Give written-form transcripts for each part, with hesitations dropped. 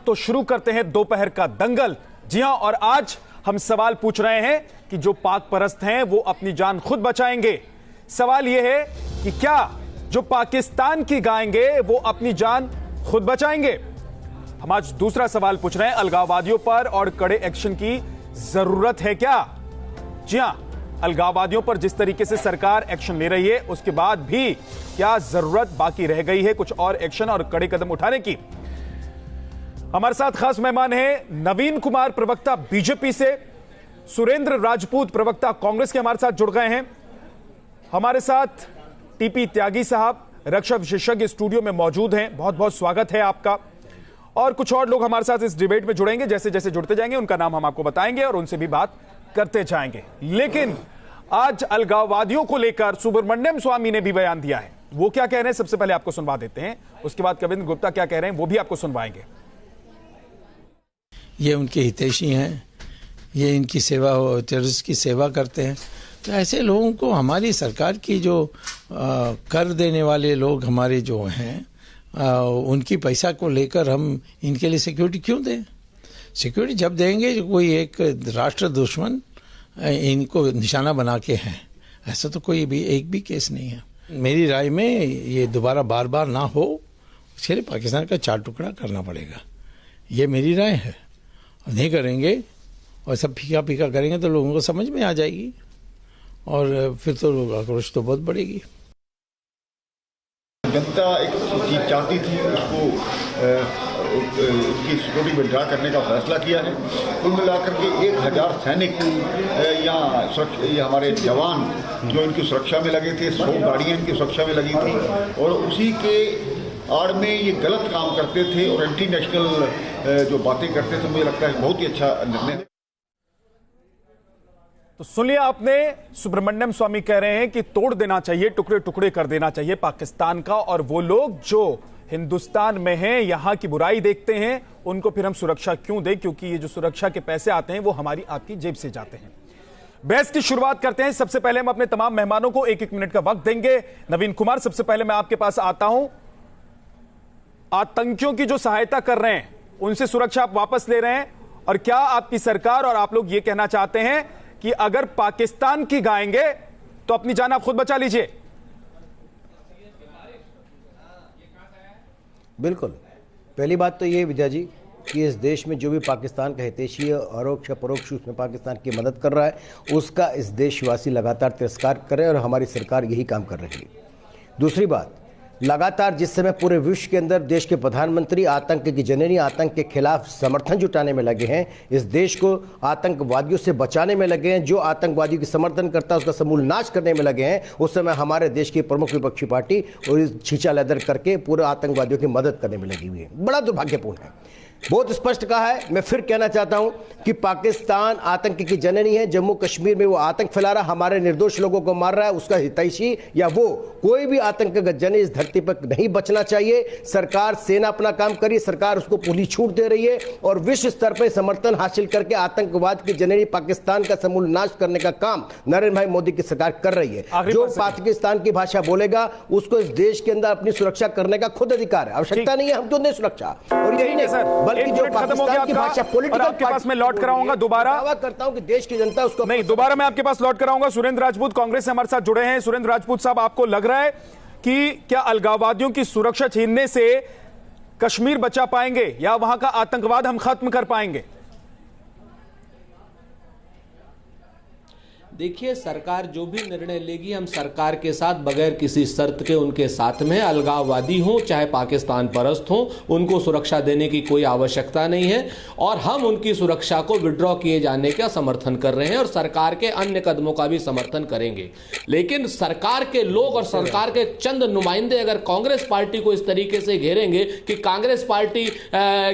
तो शुरू करते हैं दोपहर का दंगल। जी हां, और आज हम सवाल पूछ रहे हैं कि जो पाक परस्त हैं वो अपनी जान खुद बचाएंगे। सवाल यह है कि क्या जो पाकिस्तान की गाएंगे वो अपनी जान खुद बचाएंगे। हम आज दूसरा सवाल पूछ रहे हैं, अलगाववादियों पर और कड़े एक्शन की जरूरत है क्या। जी हां, अलगाववादियों पर जिस तरीके से सरकार एक्शन ले रही है उसके बाद भी क्या जरूरत बाकी रह गई है कुछ और एक्शन और कड़े कदम उठाने की। हमारे साथ खास मेहमान हैं नवीन कुमार, प्रवक्ता बीजेपी से, सुरेंद्र राजपूत, प्रवक्ता कांग्रेस के हमारे साथ जुड़ गए हैं। हमारे साथ टीपी त्यागी साहब, रक्षा विशेषज्ञ, स्टूडियो में मौजूद हैं। बहुत बहुत स्वागत है आपका। और कुछ और लोग हमारे साथ इस डिबेट में जुड़ेंगे, जैसे जैसे जुड़ते जाएंगे उनका नाम हम आपको बताएंगे और उनसे भी बात करते जाएंगे। लेकिन आज अलगाववादियों को लेकर सुब्रमण्यम स्वामी ने भी बयान दिया है। वो क्या कह रहे हैं सबसे पहले आपको सुनवा देते हैं, उसके बाद कविंद्र गुप्ता क्या कह रहे हैं वो भी आपको सुनवाएंगे। ये उनके हितैषी हैं, ये इनकी सेवा, टेररिस्ट की सेवा करते हैं। तो ऐसे लोगों को हमारी सरकार की जो कर देने वाले लोग हमारे जो हैं उनकी पैसा को लेकर हम इनके लिए सिक्योरिटी क्यों दें। सिक्योरिटी जब देंगे कोई एक राष्ट्र दुश्मन इनको निशाना बना के हैं, ऐसा तो कोई भी एक भी केस नहीं है। मेरी राय में ये दोबारा बार बार ना हो, उसके लिए पाकिस्तान का चार टुकड़ा करना पड़ेगा। ये मेरी राय है। नहीं करेंगे और सब फीका फीका करेंगे तो लोगों को समझ में आ जाएगी और फिर तो लोग आक्रोश तो बहुत बढ़ेगी। जनता एक चीज चाहती थी, उसको उसकी सिक्योरिटी विड्रा करने का फैसला किया है। कुल मिलाकर के 1000 सैनिक या हमारे जवान जो इनकी सुरक्षा में लगे थे, 100 गाड़ियाँ इनकी सुरक्षा में लगी थी और उसी के आड़ में ये गलत काम करते थे और एंटी नेशनल जो बातें करते थे। मुझे लगता है बहुत ही अच्छा निर्णय है। तो सुन लिया आपने, सुब्रमण्यम स्वामी कह रहे हैं कि तोड़ देना चाहिए, टुकड़े टुकड़े कर देना चाहिए पाकिस्तान का, और वो लोग जो हिंदुस्तान में हैं, यहां की बुराई देखते हैं, उनको फिर हम सुरक्षा क्यों दें, क्योंकि ये जो सुरक्षा के पैसे आते हैं वो हमारी आपकी जेब से जाते हैं। बहस की शुरुआत करते हैं। सबसे पहले हम अपने तमाम मेहमानों को 1-1 मिनट का वक्त देंगे। नवीन कुमार, सबसे पहले मैं आपके पास आता हूं। आतंकियों की जो सहायता कर रहे हैं उनसे सुरक्षा आप वापस ले रहे हैं, और क्या आपकी सरकार और आप लोग ये कहना चाहते हैं कि अगर पाकिस्तान की गाएंगे तो अपनी जान आप खुद बचा लीजिए? बिल्कुल। पहली बात तो ये विद्या जी कि इस देश में जो भी पाकिस्तान का हितैषी अरोक्ष परोक्ष उसमें पाकिस्तान की मदद कर रहा है, उसका इस देशवासी लगातार तिरस्कार करें और हमारी सरकार यही काम कर रही है। दूसरी बात, लगातार जिस समय पूरे विश्व के अंदर देश के प्रधानमंत्री आतंक की जननी, आतंक के खिलाफ समर्थन जुटाने में लगे हैं, इस देश को आतंकवादियों से बचाने में लगे हैं, जो आतंकवादियों की समर्थन करता है उसका समूल नाश करने में लगे हैं, उस समय हमारे देश की प्रमुख विपक्षी पार्टी और इस छींचा लेदर करके पूरे आतंकवादियों की मदद करने में लगी हुई है। बड़ा दुर्भाग्यपूर्ण है। बहुत स्पष्ट कहा है, मैं फिर कहना चाहता हूं कि पाकिस्तान आतंक की जननी है। जम्मू कश्मीर में वो आतंक फैला रहा, हमारे निर्दोष लोगों को मार रहा है, उसका हितैषी या वो कोई भी आतंक का जन इस धरती पर नहीं बचना चाहिए। सरकार, सेना अपना काम करी, सरकार उसको पूरी छूट दे रही है और विश्व स्तर पर समर्थन हासिल करके आतंकवाद की जननी पाकिस्तान का समूल नाश करने का काम नरेंद्र भाई मोदी की सरकार कर रही है। जो पाकिस्तान की भाषा बोलेगा उसको इस देश के अंदर अपनी सुरक्षा करने का खुद अधिकार है। आवश्यकता नहीं है हम क्यों दें सुरक्षा। और यही नहीं सर, जो पाकिस्तान की भाषा पॉलिटिकल आपके पास मैं लौट कराऊंगा दोबारा, दावा करता हूं कि देश की जनता उसको नहीं, दोबारा मैं आपके पास लौट कराऊंगा। सुरेंद्र राजपूत कांग्रेस से हमारे साथ जुड़े हैं। सुरेंद्र राजपूत साहब, आपको लग रहा है कि क्या अलगाववादियों की सुरक्षा छीनने से कश्मीर बचा पाएंगे या वहां का आतंकवाद हम खत्म कर पाएंगे? देखिए, सरकार जो भी निर्णय लेगी हम सरकार के साथ बगैर किसी शर्त के उनके साथ में, अलगाववादी हो चाहे पाकिस्तान परस्त हो, उनको सुरक्षा देने की कोई आवश्यकता नहीं है और हम उनकी सुरक्षा को विड्रॉ किए जाने का समर्थन कर रहे हैं और सरकार के अन्य कदमों का भी समर्थन करेंगे। लेकिन सरकार के लोग और सरकार के चंद नुमाइंदे अगर कांग्रेस पार्टी को इस तरीके से घेरेंगे कि कांग्रेस पार्टी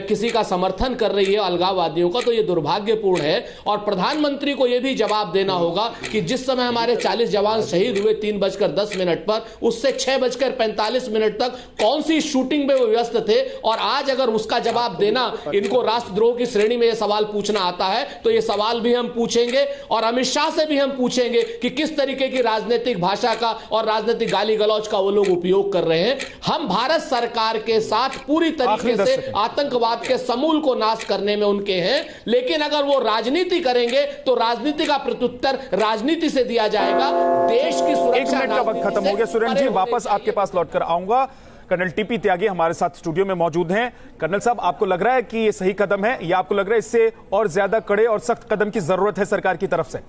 किसी का समर्थन कर रही है अलगाववादियों का, तो यह दुर्भाग्यपूर्ण है और प्रधानमंत्री को यह भी जवाब देना होगा कि जिस समय हमारे 40 जवान शहीद हुए 3:10 पर, उससे 6:45 तक कौन सी शूटिंग में वो व्यस्त थे। और आज अगर उसका जवाब देना इनको राष्ट्रद्रोह की श्रेणी में यह सवाल पूछना आता है, तो यह सवाल भी हम पूछेंगे और अमित शाह से भी हम पूछेंगे कि किस तरीके की राजनीतिक भाषा का और राजनीतिक गाली गलौज का वो लोग उपयोग कर रहे हैं। हम भारत सरकार के साथ पूरी तरीके से आतंकवाद के समूल को नाश करने में उनके हैं, लेकिन अगर वो राजनीति करेंगे तो राजनीति का प्रत्युत्तर राजनीति से दिया जाएगा। देश की सुरक्षा। 1 मिनट का वक्त खत्म हो गया सुरेंद्र जी, वापस आपके पास लौटकर आऊंगा। कर्नल टीपी त्यागी हमारे साथ स्टूडियो में मौजूद हैं। कर्नल साहब, आपको लग रहा है कि ये सही कदम है या आपको लग रहा है इससे और ज्यादा कड़े और सख्त कदम की जरूरत है सरकार की तरफ से?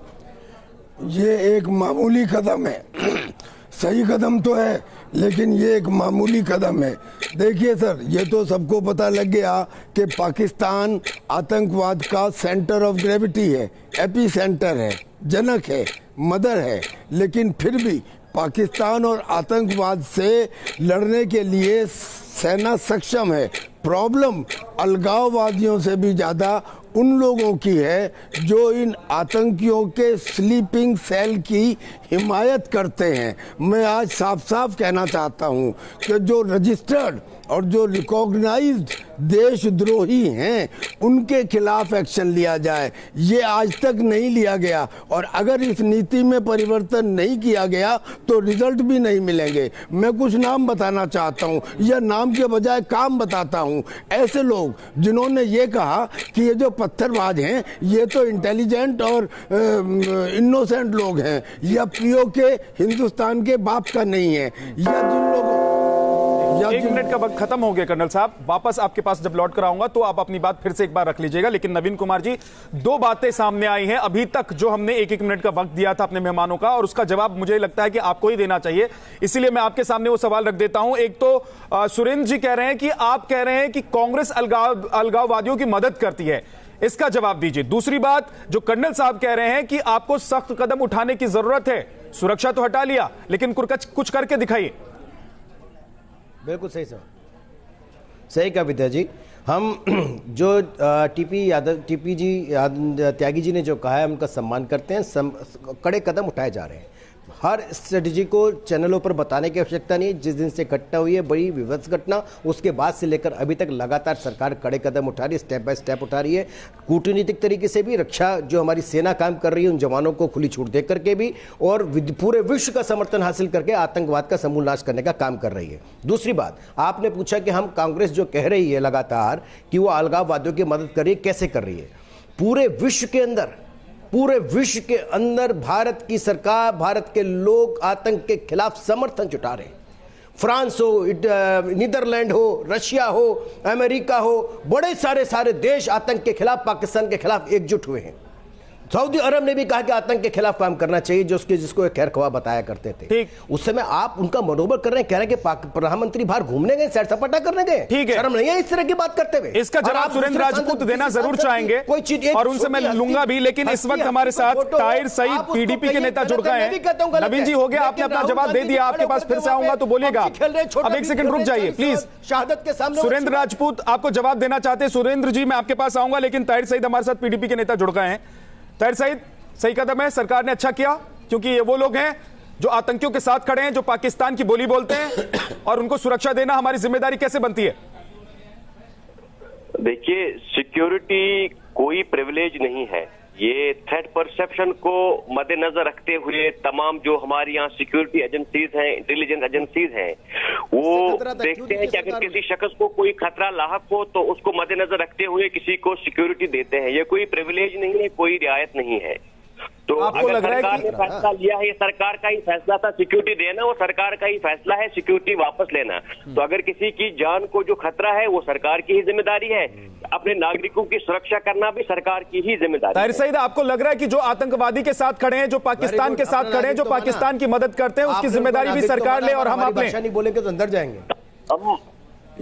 ये एक मामूली कदम है, सही कदम तो है लेकिन ये एक मामूली कदम है। देखिए सर, ये तो सबको पता लग गया कि पाकिस्तान आतंकवाद का सेंटर ऑफ ग्रेविटी है, एपी सेंटर है, जनक है, मदर है, लेकिन फिर भी पाकिस्तान और आतंकवाद से लड़ने के लिए सेना सक्षम है। प्रॉब्लम अलगाववादियों से भी ज्यादा उन लोगों की है जो इन आतंकियों के स्लीपिंग सेल की हिमायत करते हैं। मैं आज साफ साफ कहना चाहता हूं कि जो रजिस्टर्ड और जो रिकॉग्नाइज्ड देशद्रोही हैं उनके खिलाफ एक्शन लिया जाए। ये आज तक नहीं लिया गया और अगर इस नीति में परिवर्तन नहीं किया गया तो रिजल्ट भी नहीं मिलेंगे। मैं कुछ नाम बताना चाहता हूं या नाम के बजाय काम बताता हूं। ऐसे लोग जिन्होंने ये कहा कि ये जो पत्थरबाज हैं ये तो इंटेलिजेंट और इनोसेंट लोग हैं या पीओके हिंदुस्तान के बाप का नहीं है, या जिन लोगों 1 मिनट का वक्त खत्म हो गया कर्नल साहब, वापस आपके पास जब लौट कर आऊंगा तो आप अपनी बात फिर से एक बार रख लीजिएगा। लेकिन नवीन कुमार जी, 2 बातें सामने आई हैं अभी तक जो हमने 1-1 मिनट का वक्त दिया था अपने मेहमानों का, और उसका जवाब मुझे लगता है कि आपको ही देना चाहिए, इसीलिए मैं आपके सामने वो सवाल रख देता हूं। एक तो सुरेंद्र जी कह रहे हैं कि आप कह रहे हैं कि कांग्रेस अलगाववादियों की मदद करती है, इसका जवाब दीजिए। दूसरी बात, जो कर्नल साहब कह रहे हैं कि आपको सख्त कदम उठाने की जरूरत है, सुरक्षा तो हटा लिया लेकिन कुछ करके दिखाइए। बिल्कुल सही सर, सही कहा विद्या जी। हम जो टीपी जी त्यागी जी ने जो कहा है उनका सम्मान करते हैं। कड़े कदम उठाए जा रहे हैं, हर स्ट्रेटजी को चैनलों पर बताने की आवश्यकता नहीं। जिस दिन से घटना हुई है, बड़ी विवश घटना, उसके बाद से लेकर अभी तक लगातार सरकार कड़े कदम उठा रही है, स्टेप बाय स्टेप उठा रही है। कूटनीतिक तरीके से भी, रक्षा जो हमारी सेना काम कर रही है उन जवानों को खुली छूट दे करके भी, और पूरे विश्व का समर्थन हासिल करके आतंकवाद का समूल नाश करने का काम कर रही है। दूसरी बात, आपने पूछा कि हम कांग्रेस जो कह रही है लगातार कि वो अलगाववादियों की मदद कर रही है, कैसे कर रही है? पूरे विश्व के अंदर भारत की सरकार, भारत के लोग आतंक के खिलाफ समर्थन जुटा रहे हैं। फ्रांस हो, नीदरलैंड हो, रशिया हो, अमेरिका हो, बड़े सारे देश आतंक के खिलाफ, पाकिस्तान के खिलाफ एकजुट हुए हैं। सऊदी अरब ने भी कहा कि आतंक के खिलाफ काम करना चाहिए, जिसको खैर खवा बताया करते थे। ठीक, उस समय आप उनका मनोबल कर रहे हैं, कह रहे हैं कि प्रधानमंत्री बाहर घूमने गए, सैर सपाटा करने गए। ठीक है, शर्म नहीं है इस तरह की बात करते हुए? इसका जवाब सुरेंद्र राजपूत देना जरूर चाहेंगे, कोई चीज और उनसे मैं लूंगा भी, लेकिन इस वक्त हमारे साथ ताहिर सईद पीडीपी के नेता जुड़ गए हैं। नवीन जी, हो गया, आपने अपना जवाब दे दिया, आपके पास फिर से आऊंगा तो बोलिएगा। अब 1 सेकंड रुक जाइए प्लीज। शहादत के सामने सुरेंद्र राजपूत आपको जवाब देना चाहते हैं। सुरेंद्र जी, मैं आपके पास आऊंगा, लेकिन ताहिर सईद हमारे साथ पीडीपी के नेता जुड़ गए हैं। ताहिर सईद, सही कदम है, सरकार ने अच्छा किया, क्योंकि ये वो लोग हैं जो आतंकियों के साथ खड़े हैं, जो पाकिस्तान की बोली बोलते हैं, और उनको सुरक्षा देना हमारी जिम्मेदारी कैसे बनती है? देखिए, सिक्योरिटी कोई प्रिविलेज नहीं है। ये थ्रेट परसेप्शन को मद्देनजर रखते हुए तमाम जो हमारी यहाँ सिक्योरिटी एजेंसीज हैं, इंटेलिजेंस एजेंसीज हैं, वो देखते हैं कि अगर किसी शख्स को कोई खतरा लाहक हो तो उसको मद्देनजर रखते हुए किसी को सिक्योरिटी देते हैं। ये कोई प्रिविलेज नहीं है, कोई रियायत नहीं है। तो अगर सरकार ने फैसला लिया है, ये सरकार का ही फैसला था सिक्योरिटी देना, वो सरकार का ही फैसला है सिक्योरिटी वापस लेना। तो अगर किसी की जान को जो खतरा है वो सरकार की ही जिम्मेदारी है, अपने नागरिकों की सुरक्षा करना भी सरकार की ही जिम्मेदारी है। ताहिर सईद, आपको लग रहा है कि जो आतंकवादी के साथ खड़े हैं, जो पाकिस्तान के साथ खड़े हैं, जो पाकिस्तान की मदद करते हैं, उसकी जिम्मेदारी भी सरकार ले और हम अपने नहीं बोलेंगे तो अंदर जाएंगे?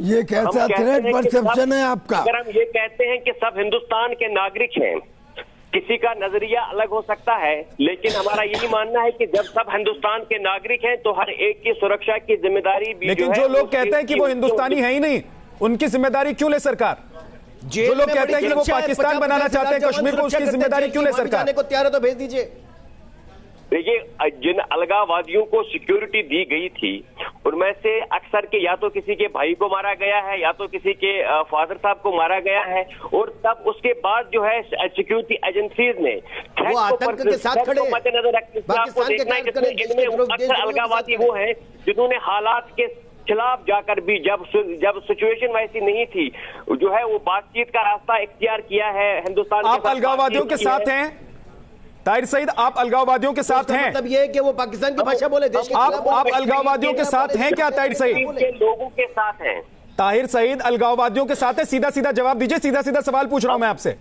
ये कैसा थ्रेट परसेप्शन है आपका? अगर हम ये कहते हैं कि सब हिंदुस्तान के नागरिक हैं, किसी का नजरिया अलग हो सकता है, लेकिन हमारा यही मानना है कि जब सब हिंदुस्तान के नागरिक हैं तो हर एक की सुरक्षा की जिम्मेदारी भी, लेकिन जो लोग कहते हैं कि वो हिंदुस्तानी है ही नहीं, उनकी जिम्मेदारी क्यों ले सरकार? जो लोग कहते हैं कि वो पाकिस्तान बनाना चाहते हैं कश्मीर को, उसकी जिम्मेदारी क्यों ले सरकार? को तैयार है तो भेज दीजिए। देखिए, जिन अलगाववादियों को सिक्योरिटी दी गई थी उनमें से अक्सर के या तो किसी के भाई को मारा गया है या तो किसी के फादर साहब को मारा गया है, और तब उसके बाद जो है सिक्योरिटी एजेंसीज ने वो आतंक के साथ खड़े हैं। मद्देनजर रखते हुए आपको देखना है कि इनमें अक्सर अलगाववादी वो है जिन्होंने हालात के खिलाफ जाकर भी जब सिचुएशन वैसी नहीं थी जो है वो बातचीत का रास्ता इख्तियार किया है हिंदुस्तान। आप अलगाववादियों के साथ हैं ताहिर सईद, आप अलगाववादियों के साथ हैं? मतलब ये है कि वो पाकिस्तान की भाषा बोले, देश के खिलाफ। आप अलगाववादियों के साथ हैं क्या ताहिर सईद? लोगों के साथ हैं। ताहिर सईद अलगाववादियों के साथ है? सीधा सीधा जवाब दीजिए, सीधा सीधा सवाल पूछ रहा हूं मैं आपसे।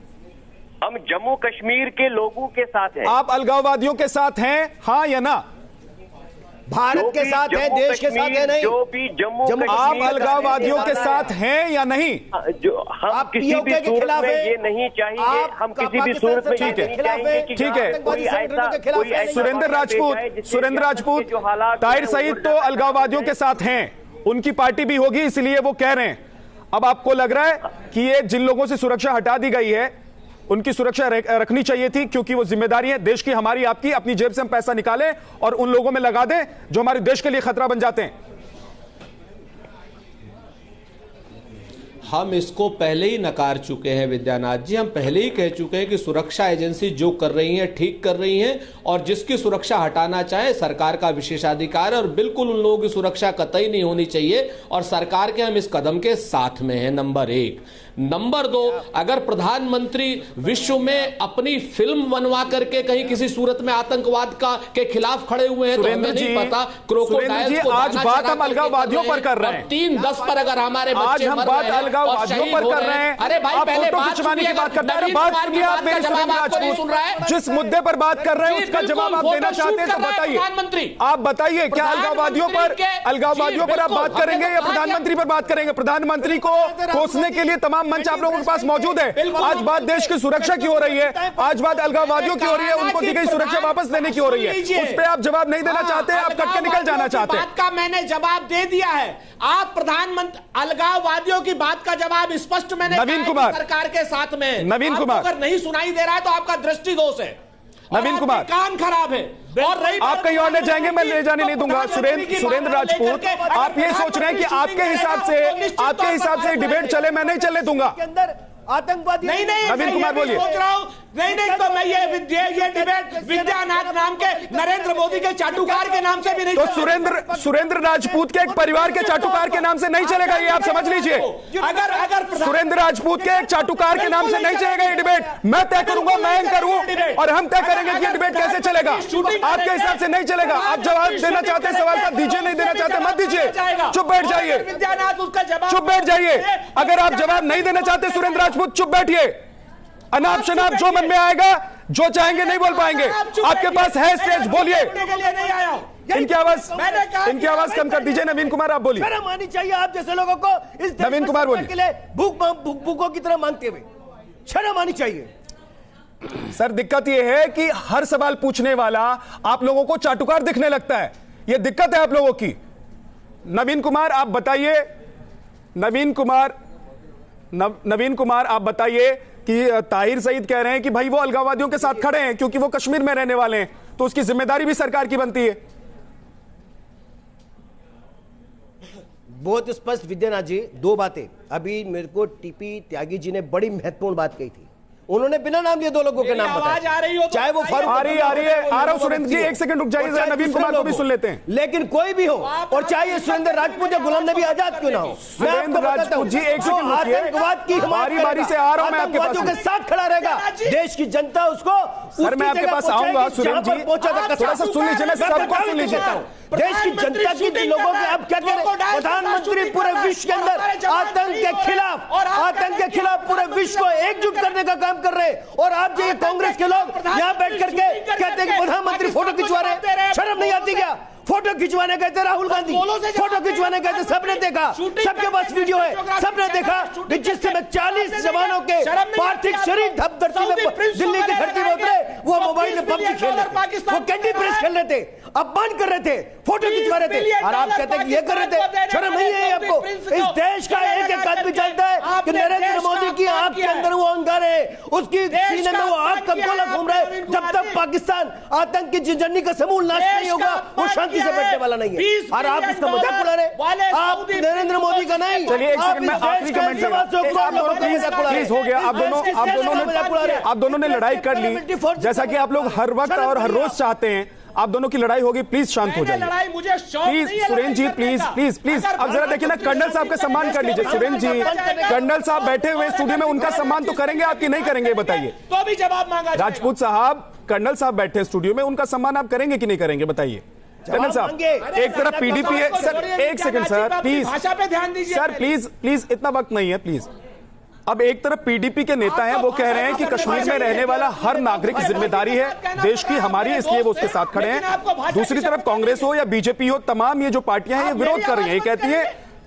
हम जम्मू कश्मीर के लोगों के साथ हैं। आप अलगाववादियों के साथ हैं, हाँ या ना? भारत के साथ है, देश के साथ है? नहीं, जो भी जम्मू आप अलगाववादियों के साथ हैं या नहीं? जो हम किसी भी सूरत में ये नहीं चाहिए, हम किसी भी सूरत में ये नहीं चाहेंगे कि ठीक है। कोई ऐसा सुरेंद्र राजपूत ताहिर सईद तो अलगाववादियों के साथ हैं, उनकी पार्टी भी होगी इसलिए वो कह रहे हैं। अब आपको लग रहा है कि ये जिन लोगों से सुरक्षा हटा दी गई है उनकी सुरक्षा रखनी चाहिए थी, क्योंकि वो जिम्मेदारी है देश की, हमारी आपकी, अपनी जेब से हम पैसा निकालें और उन लोगों में लगा दें जो हमारे देश के लिए खतरा बन जाते हैं? हम इसको पहले ही नकार चुके हैं विद्यानाथ जी, हम पहले ही कह चुके हैं कि सुरक्षा एजेंसी जो कर रही हैं ठीक कर रही हैं, और जिसकी सुरक्षा हटाना चाहे सरकार का विशेषाधिकार है, और बिल्कुल उन लोगों की सुरक्षा कतई नहीं होनी चाहिए, और सरकार के हम इस कदम के साथ में हैं, नंबर 1। नंबर 2, अगर प्रधानमंत्री विश्व में अपनी फिल्म बनवा करके कहीं किसी सूरत में आतंकवाद के खिलाफ खड़े हुए हैं तो हमें नहीं पता क्रोकोडाइल्स को आज बात हम अलगाववादियों पर कर रहे हैं, 3-10 पर अगर हमारे बच्चे मर रहे हैं, अलगाववादियों पर कर रहे हैं। अरे भाई पहले बात की बात करते हैं, बात सुनिए आप मेरी, सुन रहा है, जिस मुद्दे पर बात कर रहे हैं उसका जवाब आप देना चाहते हैं तो बताइए। प्रधानमंत्री आप बताइए, क्या अलगाववादियों पर आप बात करेंगे या प्रधानमंत्री पर बात करेंगे? प्रधानमंत्री को कोसने के लिए तमाम मंच आप लोगों के पास मौजूद है। आज बात देश की सुरक्षा की हो रही है, आज बात अलगाववादियों की हो रही है, उनको दी गई सुरक्षा वापस लेने की हो रही है, उस पर आप जवाब नहीं देना चाहते, आप कट के निकल जाना चाहते हैं। बात का मैंने जवाब दे दिया है। आप प्रधानमंत्री अलगाववादियों की बात का जवाब स्पष्ट मैंने नवीन कुमार सरकार के साथ में। नवीन कुमार, अगर नहीं सुनाई दे रहा है तो आपका दृष्टि दोष है, नवीन कुमार कान खराब है। और रही आप कहीं और ले जाएंगे, मैं ले जाने नहीं दूंगा। सुरेंद्र राजपूत, आप ये सोच रहे हैं कि आपके हिसाब से डिबेट चले, मैं नहीं चलने दूंगा। आतंकवादी नहीं, नवीन कुमार बोलिए। सोच रहा हूं नहीं तो मैं ये डिबेट विद्यानाथ नाम के नरेंद्र मोदी के चाटुकार के नाम से भी नहीं, तो सुरेंद्र राजपूत के एक परिवार के चाटुकार के नाम से नहीं चलेगा, ये आप समझ लीजिए। अगर सुरेंद्र राजपूत के एक चाटुकार के नाम से नहीं चलेगा ये डिबेट। मैं तय करूंगा, मैं एंकर हूं और हम तय करेंगे कि ये डिबेट कैसे चलेगा। आपके हिसाब से नहीं चलेगा। आप जवाब देना चाहते हैं सवाल का दीजिए, नहीं देना चाहते मत दीजिए, चुप बैठ जाइए, चुप बैठ जाइए। अगर आप जवाब नहीं देना चाहते सुरेंद्र राजपूत, चुप बैठिए। अनाप शनाप जो मन में आएगा, जो चाहेंगे नहीं बोल पाएंगे। आपके पास है स्टेज, बोलिए। इनकी आवाज कम कर दीजिए। नवीन कुमार आप बोलिए। शर्म आनी चाहिए आप जैसे लोगों को इस नवीन कुमार बोलिए। भूखों की तरह मांगते हुए शर्म आनी चाहिए। सर दिक्कत यह है कि हर सवाल पूछने वाला आप लोगों को चाटुकार दिखने लगता है, यह दिक्कत है आप लोगों की। नवीन कुमार आप बताइए, नवीन कुमार आप बताइए कि ताहिर सईद कह रहे हैं कि भाई वो अलगाववादियों के साथ खड़े हैं क्योंकि वो कश्मीर में रहने वाले हैं, तो उसकी जिम्मेदारी भी सरकार की बनती है। बहुत स्पष्ट विद्यानाथ जी, 2 बातें अभी मेरे को टीपी त्यागी जी ने बड़ी महत्वपूर्ण बात कही थी। उन्होंने बिना नाम लिए 2 लोगों के नाम बताए, आ रही हो, चाहे वो फारूक आ रही है, आ रहा हूं सुरेंद्र जी, 1 सेकंड रुक जाइए, नवीन कुमार को भी सुन लेते हैं। लेकिन कोई भी हो, और चाहे सुरेंद्र राजपूत या गुलाम नबी आजाद क्यों ना हो, सुरेंद्र राजपूत जी 1 सेकंड रुकिए, आतंकवाद की बारी से आ रहा हूं मैं आपके पास, के साथ खड़ा रहेगा। देश की जनता उसको, सर मैं आपके पास आऊंगा सुरेंद्र जी, थोड़ा सा सुन लीजिए, मैं सबको सुन लीजिए। देश की जनता की लोगों के अब क्या करें? प्रधानमंत्री पूरे विश्व के अंदर आतंक के खिलाफ पूरे विश्व को एकजुट करने का काम कर रहे हैं, और आप जो कांग्रेस के लोग यहाँ बैठ करके कहते हैं कि प्रधानमंत्री फोटो खिंचवा रहे हैं। शर्म नहीं आती क्या? फोटो खिंचवाने गए थे राहुल गांधी, फोटो खिंचवाने गए थे, सबने देखा, सबके पास वीडियो है, सबने देखा जिस समय 40 जवानों के पार्थिव शरीर धरती में, दिल्ली की धरती में उतरे, वो मोबाइल में पबजी खेल रहे थे, वो कैंडी क्रश खेल रहे थे, अपमान कर रहे थे, फोटो खिंचवा रहे थे, और आप कहते हैं कि ये कर रहे थे। शर्म नहीं है आपको? इस देश का एक एक आदमी जानता है कि नरेंद्र मोदी की आंख के अंदर वो अंगार है, उसकी सीने में वो आग का गोला घूम रहा है। जब तक पाकिस्तान आतंक की जिंदगी का समूल नाश नहीं होगा, वो शांति से बैठने वाला नहीं है। और आप इसका मजाक उड़ा रहे, आप नरेंद्र मोदी का नहीं। चलिए एक सेकंड में आखिरी कमेंट प्लीज हो गया। आप दोनों ने लड़ाई कर ली, जैसा कि आप लोग हर वक्त और हर रोज चाहते हैं। आप दोनों की लड़ाई होगी, प्लीज शांत हो जाइए। Please Surendra ji, please please please. अब जरा देखिए ना, कर्नल साहब का सम्मान कर लीजिए। सुरेंद्र जी, कर्नल साहब बैठे हुए स्टूडियो में, उनका सम्मान तो करेंगे आपकी नहीं करेंगे, बताइए। तो भी जवाब मांगा। राजपूत साहब, कर्नल साहब बैठे स्टूडियो में, उनका सम्मान आप करेंगे कि नहीं करेंगे, बताइए। कर्नल साहब, एक तरफ पीडीपी है सर, एक सेकंड सर प्लीज, भाषा पे ध्यान दीजिए सर प्लीज प्लीज, इतना वक्त नहीं है प्लीज। अब एक तरफ पीडीपी के नेता हैं, वो कह रहे हैं कि कश्मीर में रहने वाला हर नागरिक की जिम्मेदारी है देश की हमारी, इसलिए वो उसके साथ खड़े हैं। दूसरी तरफ कांग्रेस हो या बीजेपी हो, तमाम ये जो पार्टियां हैं ये विरोध कर रही हैं, ये कहती है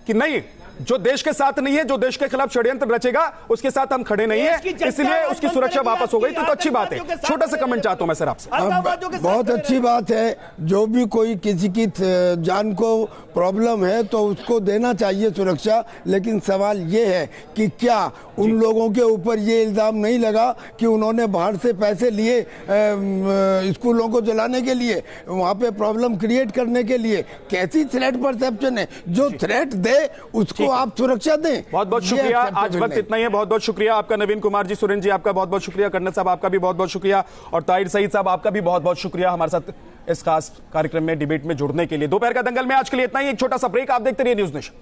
कि नहीं, जो देश के साथ नहीं है, जो देश के खिलाफ षड्यंत्र रचेगा, उसके साथ हम खड़े नहीं है, इसलिए उसकी सुरक्षा वापस हो गई। तो अच्छी बात है। छोटा सा कमेंट चाहता हूं मैं सर आपसे। बहुत अच्छी बात है, जो भी कोई किसी की जान को प्रॉब्लम है तो उसको देना चाहिए सुरक्षा, लेकिन सवाल ये है कि क्या उन लोगों के ऊपर ये इल्जाम नहीं लगा कि उन्होंने बाहर से पैसे लिए स्कूलों को जलाने के लिए, वहां पे प्रॉब्लम क्रिएट करने के लिए? कैसी थ्रेट परसेप्शन है? जो थ्रेट दे उसको आप सुरक्षा दें। बहुत बहुत शुक्रिया, आज वक्त इतना ही है। बहुत बहुत शुक्रिया आपका नवीन कुमार जी, सुरेंद्र जी आपका बहुत बहुत शुक्रिया, कर्नल साहब आपका भी बहुत बहुत शुक्रिया, और ताहिर सईद साहब आपका भी बहुत बहुत शुक्रिया हमारे साथ इस खास कार्यक्रम में डिबेट में जुड़ने के लिए। दोपहर का दंगल में आज के लिए इतना ही। एक छोटा सा ब्रेक, आप देखते रहिए न्यूज़ नेशन।